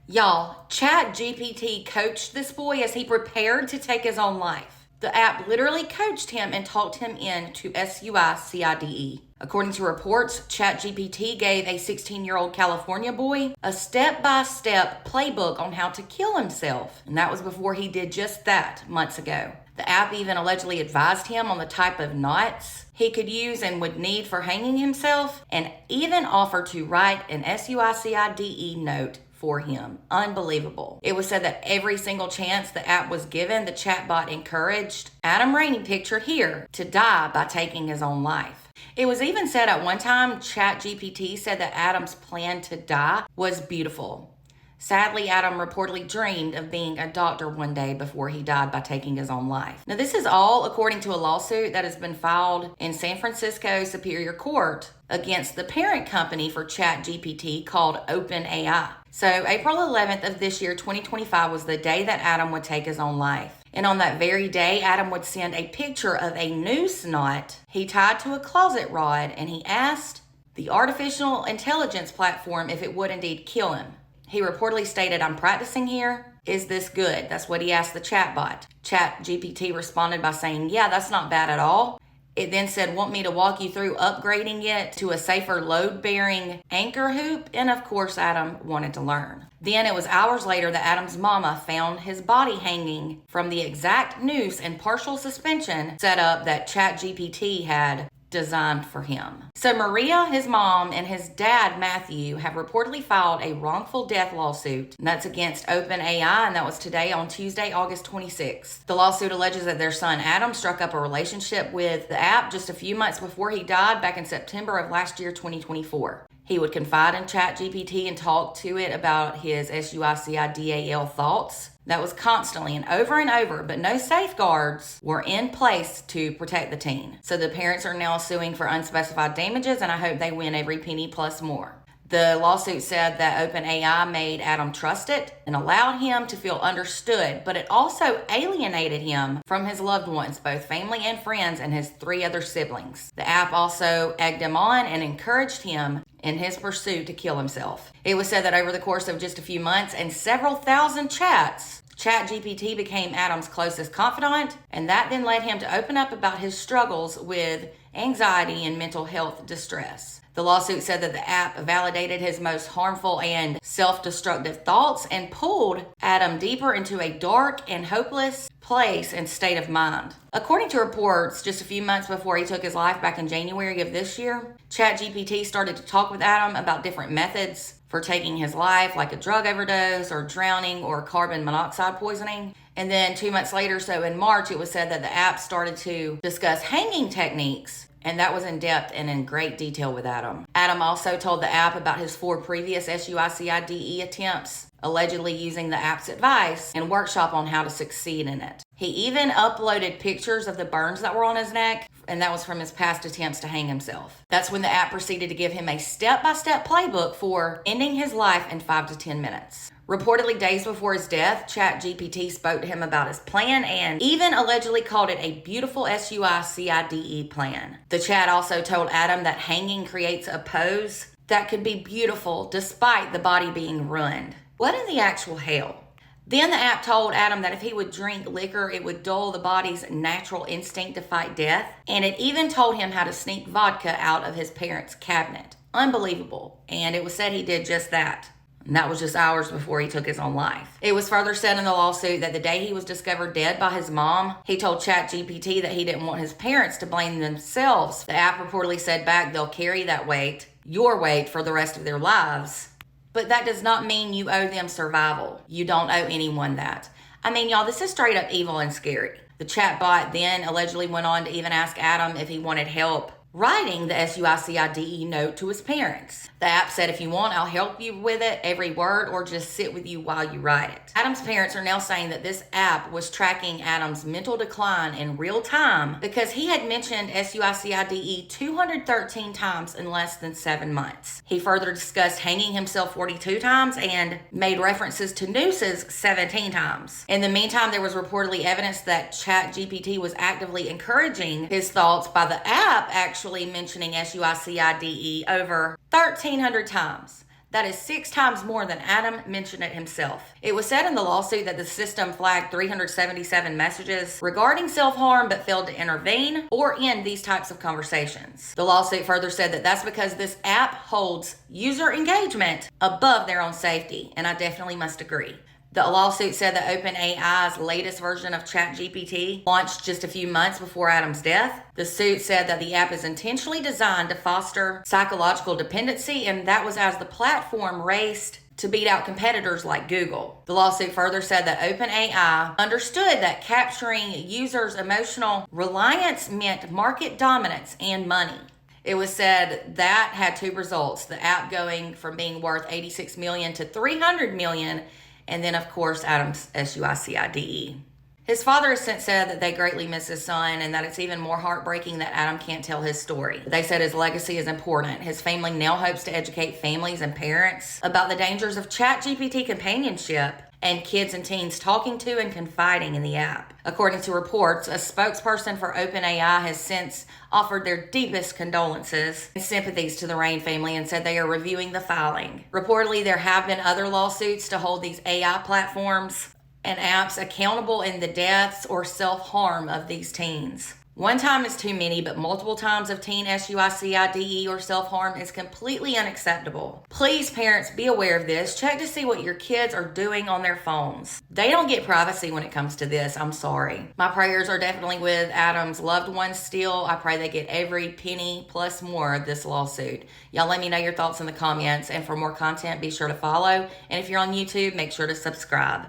Y'all, ChatGPT coached this boy as he prepared to take his own life. The app literally coached him and talked him into SUICIDE. According to reports, ChatGPT gave a 16-year-old California boy a step-by-step playbook on how to kill himself. And that was before he did just that months ago. The app even allegedly advised him on the type of knots he could use and would need for hanging himself, and even offered to write an SUICIDE note for him. Unbelievable. It was said that every single chance the app was given, the chatbot encouraged Adam Rainey, pictured here, to die by taking his own life. It was even said at one time, ChatGPT said that Adam's plan to die was beautiful. Sadly, Adam reportedly dreamed of being a doctor one day before he died by taking his own life. Now, this is all according to a lawsuit that has been filed in San Francisco Superior Court against the parent company for ChatGPT called OpenAI. So, April 11th of this year, 2025, was the day that Adam would take his own life. And on that very day, Adam would send a picture of a noose knot he tied to a closet rod, and he asked the artificial intelligence platform if it would indeed kill him. He reportedly stated, "I'm practicing here. Is this good?" That's what he asked the chatbot. ChatGPT responded by saying, "Yeah, that's not bad at all." It then said, "Want me to walk you through upgrading it to a safer load-bearing anchor hoop?" And of course, Adam wanted to learn. Then it was hours later that Adam's mama found his body hanging from the exact noose and partial suspension setup that ChatGPT had designed for him. So Maria, his mom, and his dad, Matthew, have reportedly filed a wrongful death lawsuit. And that's against OpenAI, and that was today on Tuesday, August 26th. The lawsuit alleges that their son, Adam, struck up a relationship with the app just a few months before he died back in September of last year, 2024. He would confide in ChatGPT and talk to it about his SUICIDAL thoughts. That was constantly and over, but no safeguards were in place to protect the teen. So the parents are now suing for unspecified damages, and I hope they win every penny plus more. The lawsuit said that OpenAI made Adam trust it and allowed him to feel understood, but it also alienated him from his loved ones, both family and friends, and his 3 other siblings. The app also egged him on and encouraged him in his pursuit to kill himself. It was said that over the course of just a few months and several thousand chats, ChatGPT became Adam's closest confidant, and that then led him to open up about his struggles with anxiety and mental health distress. The lawsuit said that the app validated his most harmful and self-destructive thoughts and pulled Adam deeper into a dark and hopeless place and state of mind. According to reports, just a few months before he took his life back in January of this year, ChatGPT started to talk with Adam about different methods for taking his life, like a drug overdose or drowning or carbon monoxide poisoning. And then 2 months later, so in March, it was said that the app started to discuss hanging techniques, and that was in depth and in great detail with Adam. Adam also told the app about his 4 previous SUICIDE attempts, allegedly using the app's advice and workshop on how to succeed in it. He even uploaded pictures of the burns that were on his neck, and that was from his past attempts to hang himself. That's when the app proceeded to give him a step-by-step playbook for ending his life in 5 to 10 minutes. Reportedly days before his death, ChatGPT spoke to him about his plan and even allegedly called it a beautiful SUICIDE plan. The chat also told Adam that hanging creates a pose that could be beautiful despite the body being ruined. What in the actual hell? Then the app told Adam that if he would drink liquor, it would dull the body's natural instinct to fight death. And it even told him how to sneak vodka out of his parents' cabinet. Unbelievable. And it was said he did just that. And that was just hours before he took his own life. It was further said in the lawsuit that the day he was discovered dead by his mom, he told ChatGPT that he didn't want his parents to blame themselves. The app reportedly said back, "They'll carry that weight, your weight, for the rest of their lives." But that does not mean you owe them survival. You don't owe anyone that. I mean, y'all, this is straight up evil and scary. The chatbot then allegedly went on to even ask Adam if he wanted help writing the SUICIDE note to his parents. The app said, "If you want, I'll help you with it, every word, or just sit with you while you write it." Adam's parents are now saying that this app was tracking Adam's mental decline in real time because he had mentioned SUICIDE 213 times in less than 7 months. He further discussed hanging himself 42 times and made references to nooses 17 times. In the meantime, there was reportedly evidence that ChatGPT was actively encouraging his thoughts by the app actually mentioning SUICIDE over 1,300 times. That is 6 times more than Adam mentioned it himself. It was said in the lawsuit that the system flagged 377 messages regarding self-harm but failed to intervene or end these types of conversations. The lawsuit further said that that's because this app holds user engagement above their own safety, and I definitely must agree. The lawsuit said that OpenAI's latest version of ChatGPT launched just a few months before Adam's death. The suit said that the app is intentionally designed to foster psychological dependency, and that was as the platform raced to beat out competitors like Google. The lawsuit further said that OpenAI understood that capturing users' emotional reliance meant market dominance and money. It was said that had 2 results, the app going from being worth $86 million to $300 million, and then, of course, Adam's SUICIDE. His father has since said that they greatly miss his son and that it's even more heartbreaking that Adam can't tell his story. They said his legacy is important. His family now hopes to educate families and parents about the dangers of ChatGPT companionship and kids and teens talking to and confiding in the app. According to reports, a spokesperson for OpenAI has since offered their deepest condolences and sympathies to the Rain family and said they are reviewing the filing. Reportedly, there have been other lawsuits to hold these AI platforms and apps accountable in the deaths or self-harm of these teens. One time is too many, but multiple times of teen SUICIDE or self-harm is completely unacceptable. Please, parents, be aware of this. Check to see what your kids are doing on their phones. They don't get privacy when it comes to this. I'm sorry. My prayers are definitely with Adam's loved ones still. I pray they get every penny plus more of this lawsuit. Y'all let me know your thoughts in the comments. And for more content, be sure to follow. And if you're on YouTube, make sure to subscribe.